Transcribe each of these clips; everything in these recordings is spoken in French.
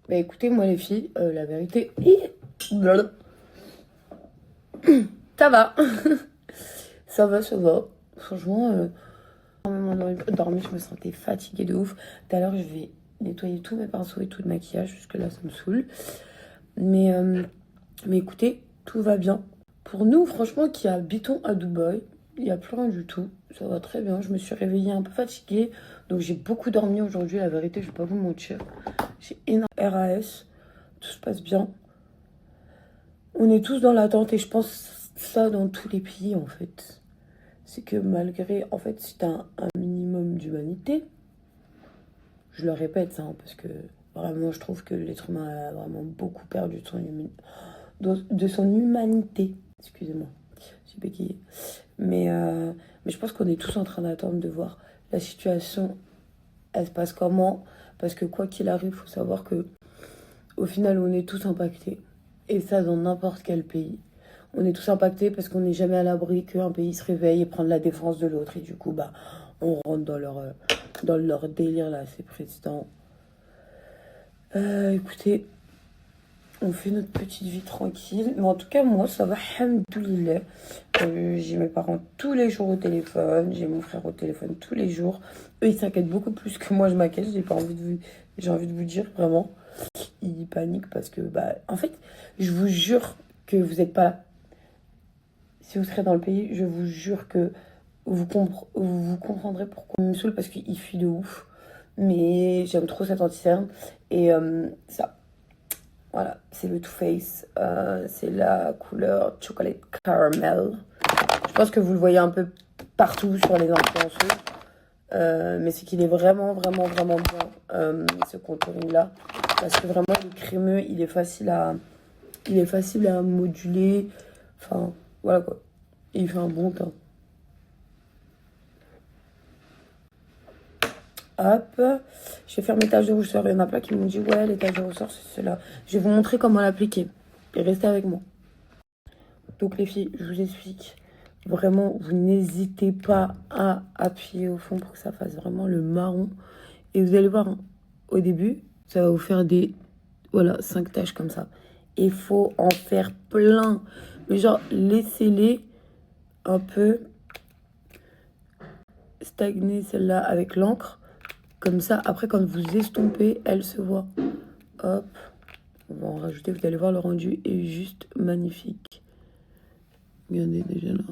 Bah écoutez, moi les filles, la vérité, ça va. Ça va, ça va. Franchement, énormément dormi, je me sentais fatiguée de ouf. Tout à l'heure, je vais nettoyer tous mes pinceaux et tout le maquillage, parce que là, ça me saoule. Mais, euh, mais écoutez, tout va bien. Pour nous, franchement, qui habitons à Dubaï, il n'y a plus rien du tout. Ça va très bien. Je me suis réveillée un peu fatiguée. Donc j'ai beaucoup dormi aujourd'hui, la vérité, je vais pas vous mentir. J'ai énormément RAS. Tout se passe bien. On est tous dans l'attente et je pense ça dans tous les pays en fait. C'est que malgré, en fait, si t'as un minimum d'humanité, je le répète ça, hein, parce que vraiment je trouve que l'être humain a vraiment beaucoup perdu de son humanité. Excusez-moi, j'ai bégayé. Mais je pense qu'on est tous en train d'attendre de voir la situation, elle se passe comment. Parce que quoi qu'il arrive, il faut savoir que au final, on est tous impactés. Et ça, dans n'importe quel pays. On est tous impactés parce qu'on n'est jamais à l'abri qu'un pays se réveille et prenne la défense de l'autre. Et du coup, bah, on rentre dans leur délire, là, ces présidents. Écoutez, on fait notre petite vie tranquille. Mais en tout cas, moi, ça va, alhamdoulilah. J'ai mes parents tous les jours au téléphone. J'ai mon frère au téléphone tous les jours. Eux, ils s'inquiètent beaucoup plus que moi, je m'inquiète. J'ai envie de vous dire, vraiment. Ils paniquent parce que, bah, en fait, je vous jure que vous n'êtes pas là. Si vous serez dans le pays, je vous jure que vous comprendrez pourquoi il me saoule parce qu'il fuit de ouf. Mais j'aime trop cet anti-cerne. Et ça, voilà, c'est le Too Faced. C'est la couleur chocolate caramel. Je pense que vous le voyez un peu partout sur les influenceurs. Mais c'est qu'il est vraiment, vraiment, vraiment bien, ce contouring-là. Parce que vraiment, le crémeux, il est facile à moduler. Enfin, voilà quoi. Et il fait un bon teint. Hop. Je vais faire mes taches de rousseur. Il y en a plein qui m'ont dit, ouais, les taches de rousseur, c'est cela. Je vais vous montrer comment l'appliquer. Et restez avec moi. Donc, les filles, je vous explique. Vraiment, vous n'hésitez pas à appuyer au fond pour que ça fasse vraiment le marron. Et vous allez voir, hein, au début, ça va vous faire voilà, 5 taches comme ça. Et il faut en faire plein. Mais genre, laissez-les un peu stagner celle-là avec l'encre. Comme ça, après, quand vous estompez, elle se voit. Hop. On va en rajouter. Vous allez voir, le rendu est juste magnifique. Regardez déjà là.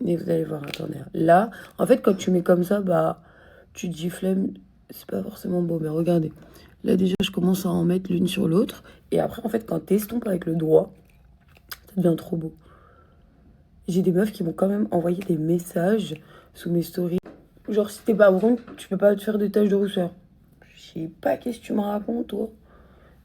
Et vous allez voir, attendez. Là, en fait, quand tu mets comme ça, bah, tu te dis flemme, c'est pas forcément beau. Mais regardez. Là, déjà, je commence à en mettre l'une sur l'autre. Et après, en fait, quand tu estompes avec le doigt, ça devient trop beau. J'ai des meufs qui m'ont quand même envoyé des messages sous mes stories. Genre, si t'es pas brune, tu peux pas te faire des taches de rousseur. Je sais pas qu'est-ce que tu me racontes, toi.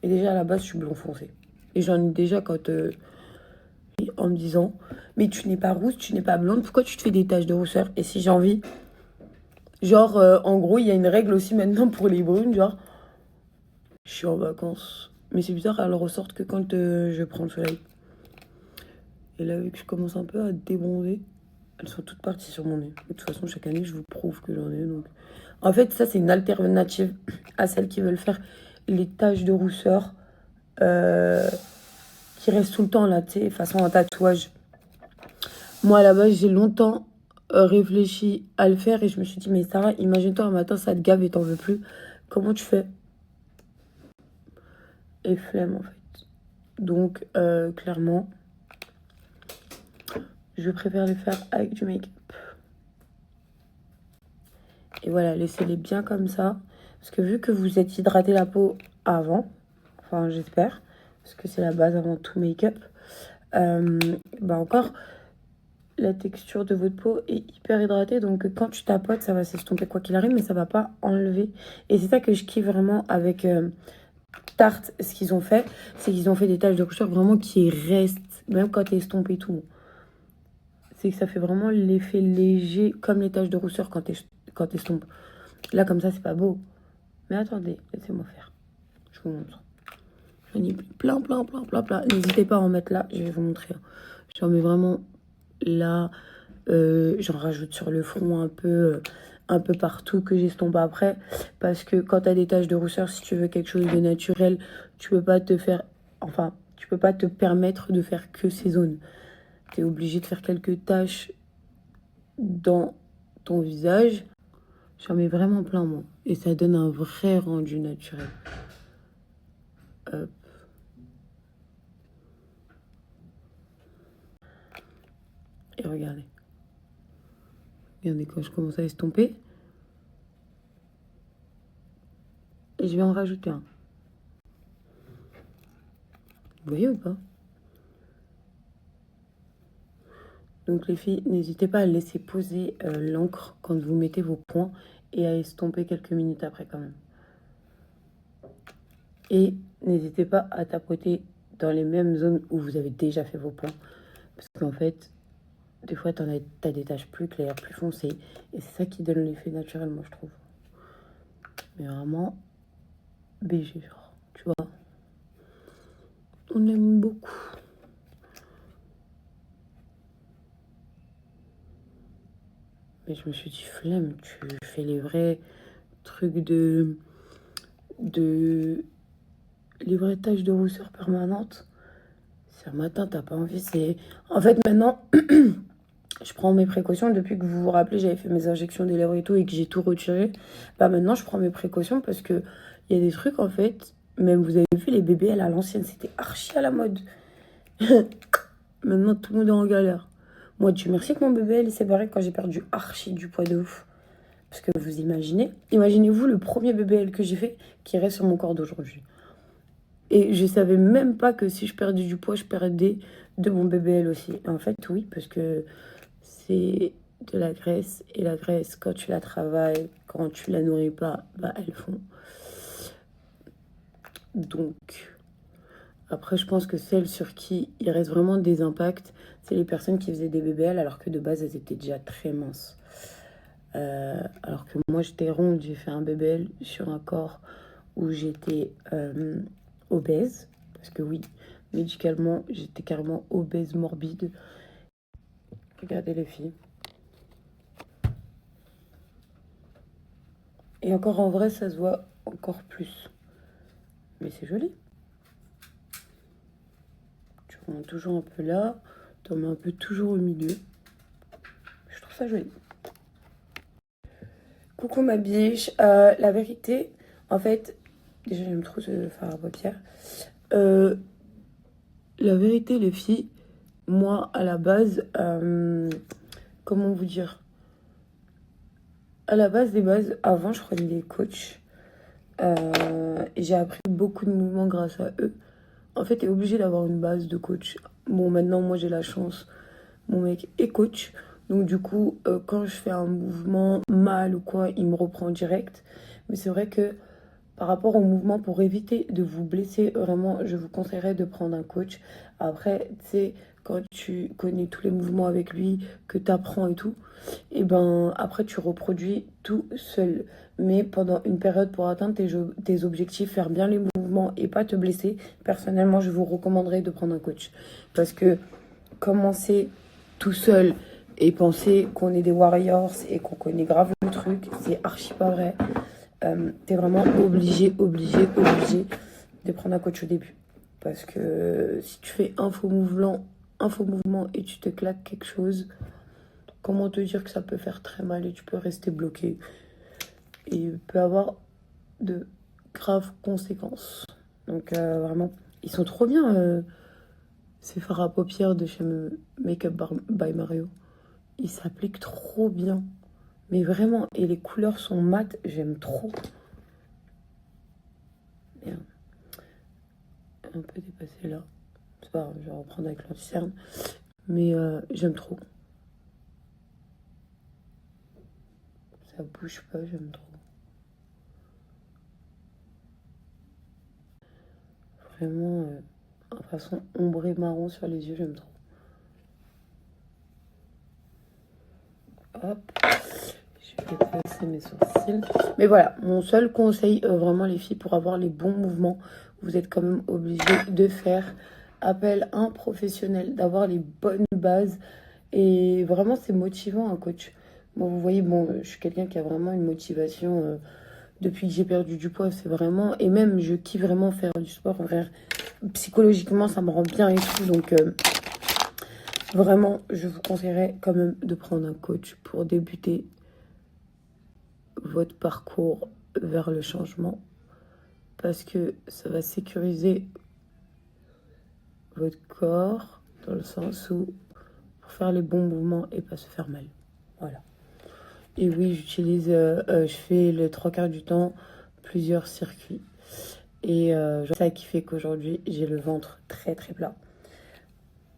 Et déjà, à la base, je suis blond foncé. Et j'en ai déjà quand... en me disant, mais tu n'es pas rousse, tu n'es pas blonde, pourquoi tu te fais des taches de rousseur? Et si j'ai envie... Genre, en gros, il y a une règle aussi maintenant pour les brunes, genre... Je suis en vacances. Mais c'est bizarre, elles ressortent que quand je prends le soleil. Et là, vu que je commence un peu à débronzer, elles sont toutes parties sur mon nez. De toute façon, chaque année, je vous prouve que j'en ai. Donc... En fait, ça, c'est une alternative à celles qui veulent faire les taches de rousseur qui restent tout le temps là, tu sais, façon un tatouage. Moi, à la base, j'ai longtemps réfléchi à le faire et je me suis dit, mais Sarah, imagine-toi un matin, ça te gave et t'en veux plus. Comment tu fais? Et flemme, en fait. Donc, clairement, je préfère les faire avec du make-up. Et voilà, laissez-les bien comme ça. Parce que vu que vous êtes hydraté la peau avant, enfin j'espère, parce que c'est la base avant tout make-up, bah encore, la texture de votre peau est hyper hydratée. Donc quand tu tapotes, ça va s'estomper quoi qu'il arrive, mais ça va pas enlever. Et c'est ça que je kiffe vraiment avec Tarte. Ce qu'ils ont fait, c'est qu'ils ont fait des taches de rousseur vraiment qui restent, même quand t'es estompé et tout. C'est que ça fait vraiment l'effet léger, comme les taches de rousseur quand t'estompes. Là, comme ça, c'est pas beau. Mais attendez, laissez-moi faire. Je vous montre. J'en ai plein, plein, plein, plein, plein. N'hésitez pas à en mettre là, je vais vous montrer. J'en mets vraiment là. J'en rajoute sur le front un un peu partout que j'estompe après. Parce que quand tu as des taches de rousseur, si tu veux quelque chose de naturel, tu peux pas te faire... Enfin, tu peux pas te permettre de faire que ces zones. Tu es obligé de faire quelques taches dans ton visage. J'en mets vraiment plein, moi. Et ça donne un vrai rendu naturel. Hop. Et regardez. Regardez quand je commence à estomper. Et je vais en rajouter un. Vous voyez ou pas? Donc les filles, n'hésitez pas à laisser poser l'encre quand vous mettez vos points et à estomper quelques minutes après quand même. Et n'hésitez pas à tapoter dans les mêmes zones où vous avez déjà fait vos points. Parce qu'en fait, des fois, t'as des taches plus claires, plus foncées. Et c'est ça qui donne l'effet naturel, moi, je trouve. Mais vraiment, BG, genre, tu vois. On aime beaucoup. Mais je me suis dit, flemme, tu fais les vrais trucs les vraies taches de rousseur permanentes. C'est un matin, t'as pas envie, c'est... En fait, maintenant, je prends mes précautions. Depuis que vous vous rappelez, j'avais fait mes injections des lèvres et tout, et que j'ai tout retiré. Bah maintenant, je prends mes précautions parce que il y a des trucs, en fait, même vous avez vu, les bébés, à l'ancienne, c'était archi à la mode. Maintenant, tout le monde est en galère. Moi, Dieu merci que mon bébé, il s'est barré quand j'ai perdu archi du poids de ouf. Parce que vous imaginez-vous le premier BBL que j'ai fait qui reste sur mon corps d'aujourd'hui. Et je savais même pas que si je perdais du poids, je perdais de mon BBL aussi. En fait, oui, parce que c'est de la graisse. Et la graisse, quand tu la travailles, quand tu la nourris pas, bah elle fond. Donc, après, je pense que celles sur qui il reste vraiment des impacts, c'est les personnes qui faisaient des BBL alors que de base, elles étaient déjà très minces. Alors que moi, j'étais ronde, j'ai fait un BBL sur un corps où j'étais obèse. Parce que oui, médicalement, j'étais carrément obèse morbide. Regardez les filles. Et encore en vrai, ça se voit encore plus. Mais c'est joli. Tu remontes toujours un peu là. Tu en mets un peu toujours au milieu. Je trouve ça joli. Coucou ma biche. La vérité, en fait, déjà j'aime trop ce fard à paupières. La vérité, les filles, moi à la base, comment vous dire? À la base des bases, avant je prenais des coachs. Et j'ai appris beaucoup de mouvements grâce à eux. En fait, t'es obligé d'avoir une base de coach. Bon, maintenant, moi, j'ai la chance. Mon mec est coach. Donc, du coup, quand je fais un mouvement mal ou quoi, il me reprend direct. Mais c'est vrai que par rapport au mouvement, pour éviter de vous blesser, vraiment, je vous conseillerais de prendre un coach. Après, tu sais, quand tu connais tous les mouvements avec lui, que tu apprends et tout, et ben après, tu reproduis tout seul. Mais pendant une période pour atteindre tes objectifs, faire bien les mouvements et pas te blesser, personnellement, je vous recommanderais de prendre un coach. Parce que commencer tout seul et penser qu'on est des warriors et qu'on connaît grave le truc, c'est archi pas vrai. T'es vraiment obligé de prendre un coach au début. Parce que si tu fais un faux mouvement et tu te claques quelque chose, comment te dire que ça peut faire très mal et tu peux rester bloqué. Et il peut avoir de graves conséquences. Donc vraiment, ils sont trop bien ces fards à paupières de chez Makeup by Mario. Ils s'appliquent trop bien. Mais vraiment, et les couleurs sont mates, j'aime trop. Merde. Un peu dépassé là. C'est pas grave, je vais reprendre avec l'anti-cerne. Mais j'aime trop. Ça bouge pas, j'aime trop. Vraiment, en façon ombré marron sur les yeux, j'aime trop. Hop. Je vais passer mes sourcils. Mais voilà, mon seul conseil, vraiment les filles, pour avoir les bons mouvements, vous êtes quand même obligés de faire appel à un professionnel, d'avoir les bonnes bases. Et vraiment, c'est motivant un coach. Bon, vous voyez, bon, je suis quelqu'un qui a vraiment une motivation depuis que j'ai perdu du poids. C'est vraiment... Et même, je kiffe vraiment faire du sport. Frère. Psychologiquement, ça me rend bien et tout. Donc, vraiment, je vous conseillerais quand même de prendre un coach pour débuter votre parcours vers le changement. Parce que ça va sécuriser votre corps dans le sens où pour faire les bons mouvements et pas se faire mal. Voilà. Et oui, je fais les 3/4 du temps plusieurs circuits. Et c'est ça qui fait qu'aujourd'hui, j'ai le ventre très très plat.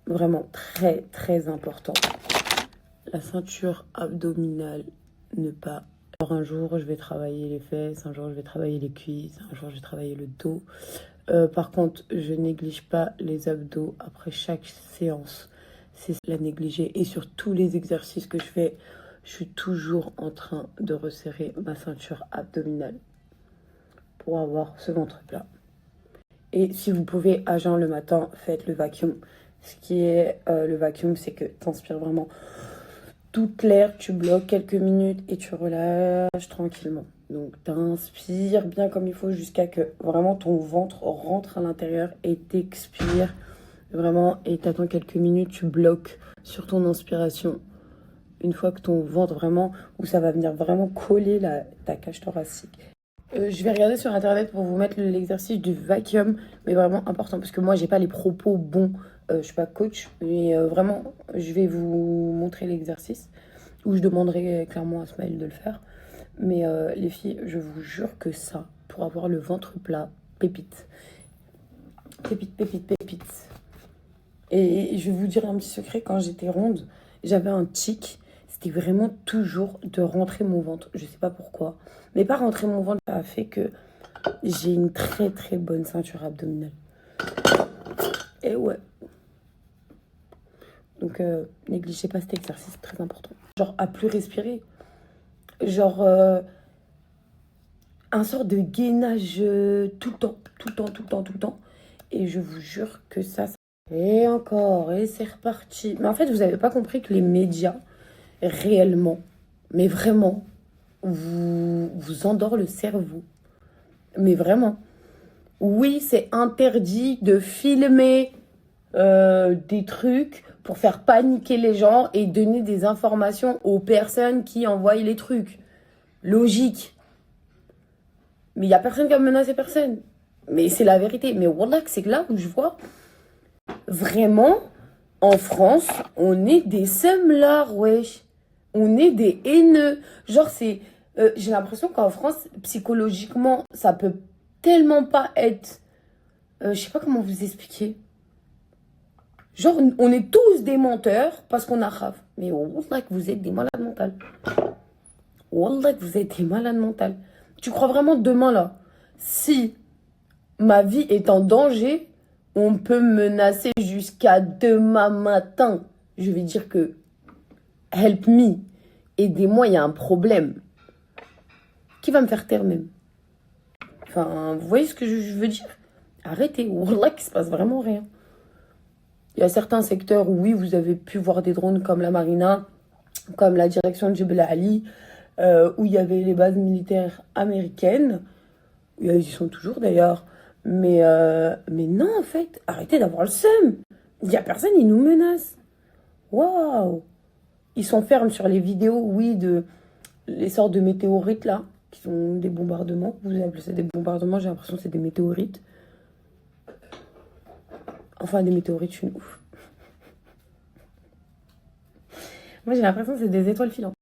Vraiment très très important. La ceinture abdominale, ne pas. Alors un jour, je vais travailler les fesses, un jour, je vais travailler les cuisses, un jour, je vais travailler le dos. Par contre, je néglige pas les abdos après chaque séance. C'est la négliger. Et sur tous les exercices que je fais, je suis toujours en train de resserrer ma ceinture abdominale pour avoir ce ventre plat. Et si vous pouvez, à jeun le matin, faites le vacuum. Ce qui est le vacuum, c'est que tu inspires vraiment toute l'air, tu bloques quelques minutes et tu relâches tranquillement. Donc t'inspires bien comme il faut jusqu'à que vraiment ton ventre rentre à l'intérieur et t'expires vraiment et t'attends quelques minutes, tu bloques sur ton inspiration. Une fois que ton ventre vraiment, où ça va venir vraiment coller ta cage thoracique. Je vais regarder sur internet pour vous mettre l'exercice du vacuum, mais vraiment important parce que moi j'ai pas les propos bons, je suis pas coach, mais vraiment je vais vous montrer l'exercice où je demanderai clairement à Smaël de le faire. Mais les filles, je vous jure que ça, pour avoir le ventre plat, pépite. Pépite, pépite, pépite. Et je vais vous dire un petit secret, quand j'étais ronde, j'avais un tic. C'était vraiment toujours de rentrer mon ventre. Je sais pas pourquoi. Mais pas rentrer mon ventre, ça a fait que j'ai une très très bonne ceinture abdominale. Et ouais. Donc négligez pas cet exercice, c'est très important. Genre à plus respirer. Genre un sort de gainage tout le temps, tout le temps, tout le temps, tout le temps. Et je vous jure que ça... Et encore, et c'est reparti. Mais en fait, vous n'avez pas compris que les médias, réellement, mais vraiment, vous endort le cerveau. Mais vraiment. Oui, c'est interdit de filmer des trucs pour faire paniquer les gens et donner des informations aux personnes qui envoient les trucs. Logique. Mais il n'y a personne qui a menacé personne. Mais c'est la vérité. Mais voilà, c'est là où je vois vraiment, en France, on est des semlards, wesh. On est des haineux. Genre, c'est... j'ai l'impression qu'en France, psychologiquement, ça peut tellement pas être... je sais pas comment vous expliquer. Genre, on est tous des menteurs parce qu'on a rave. Mais wallah que vous êtes des malades mentales. Wallah que vous êtes des malades mentales. Tu crois vraiment demain, là, si ma vie est en danger, on peut me menacer jusqu'à demain matin. Je vais dire que help me, aidez-moi, il y a un problème. Qui va me faire taire même? Enfin, vous voyez ce que je veux dire? Arrêtez, wallah qu'il se passe vraiment rien. Il y a certains secteurs où oui, vous avez pu voir des drones comme la Marina, comme la direction de Jebel Ali, où il y avait les bases militaires américaines. Ils y sont toujours d'ailleurs. Mais non, en fait, arrêtez d'avoir le seum. Il n'y a personne, ils nous menacent. Waouh! Ils sont fermes sur les vidéos, oui, de les sortes de météorites là, qui sont des bombardements. Vous appelez ça des bombardements, j'ai l'impression que c'est des météorites. Enfin, des météorites, je suis une ouf. Moi, j'ai l'impression que c'est des étoiles filantes.